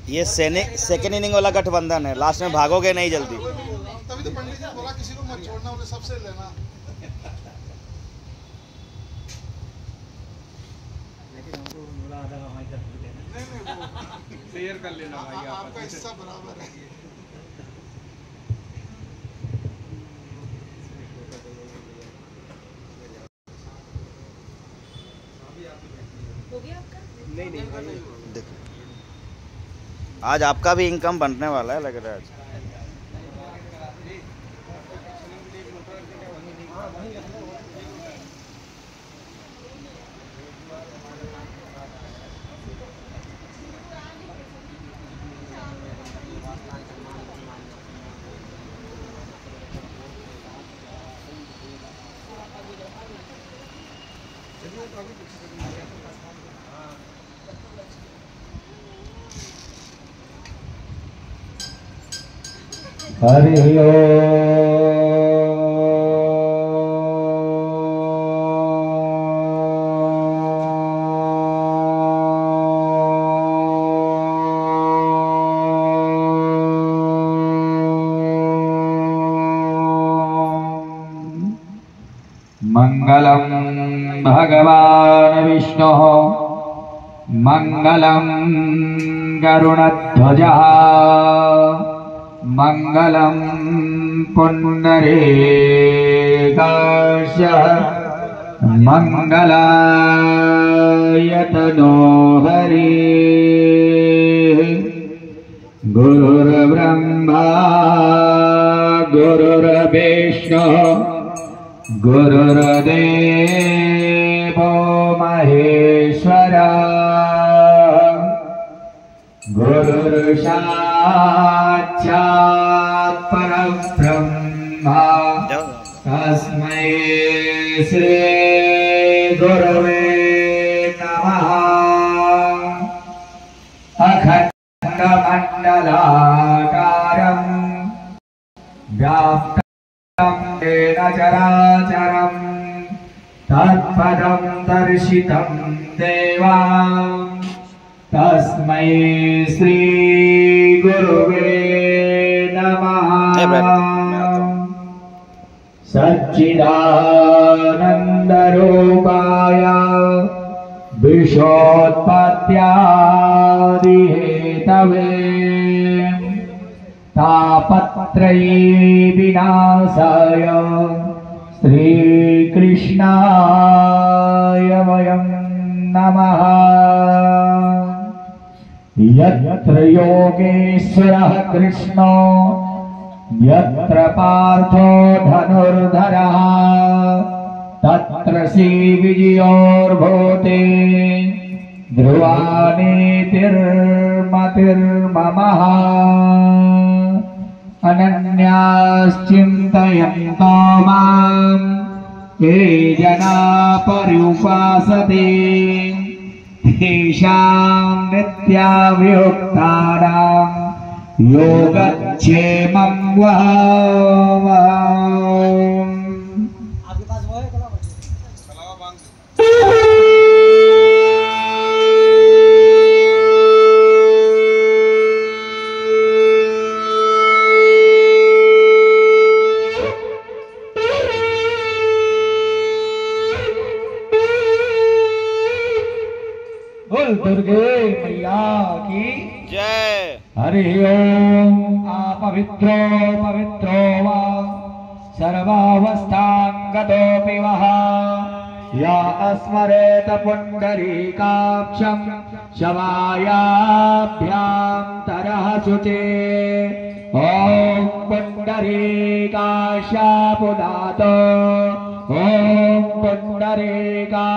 ये second inning वाला गठबंधन है, लास्ट में भागोगे नहीं जल्दी। तभी तो पंडित जी बोला किसी को मत छोड़ना, उन्हें सबसे लेना। शेयर कर लेना भाई, आपका हिस्सा बराबर है। हो गया आपका? नहीं देखो आज आपका भी इनकम बनने वाला है लग रहा है आज। हरि ओम। मंगलम भगवान विष्णु मंगलम गरुड़ध्वज मंगलम पुंडरीकाक्ष मंगलायतनो हरि। गुरुर्ब्रह्मा गुरुर्विष्णु गुरुर्देवो महेश्वरा गुरुर्साक्षात् परब्रह्मा तस्मै श्री गुरवे नमः। अखण्डमण्डलाकारं व्याप्तं येन चराचरं तत्पदं दर्शितं देवा तस्मै श्री गुरुवे नमः। सच्चिदानन्दरूपाय विश्वोत्पत्त्यादिहेतवे तापत्रयी विनाशाय श्रीकृष्णाय वयं नमः। यत्र योगेश्वरः कृष्णो यत्र पार्थो धनुर्धरः तत्र श्रीविजयोर्भूते ध्रुवानीतिर्मतिर्ममः। अनन्याश्चिन्तयन्तो मां ये जना पर्युपासते तेषां नित्याभियुक्तानां योगक्षेमं वहामि। आपके पास वो है कलावा? बोल दुर्गे मैया की जय। हरि ओम। अपवित्रो पवित्रो वा सर्वावस्थां गतोऽपि वः या अस्मरेत पुण्डरीकाक्षं शवायाभ्यां तरः शुचे। ॐ पुण्डरीकाक्ष पुनातो ॐ पुण्डरीका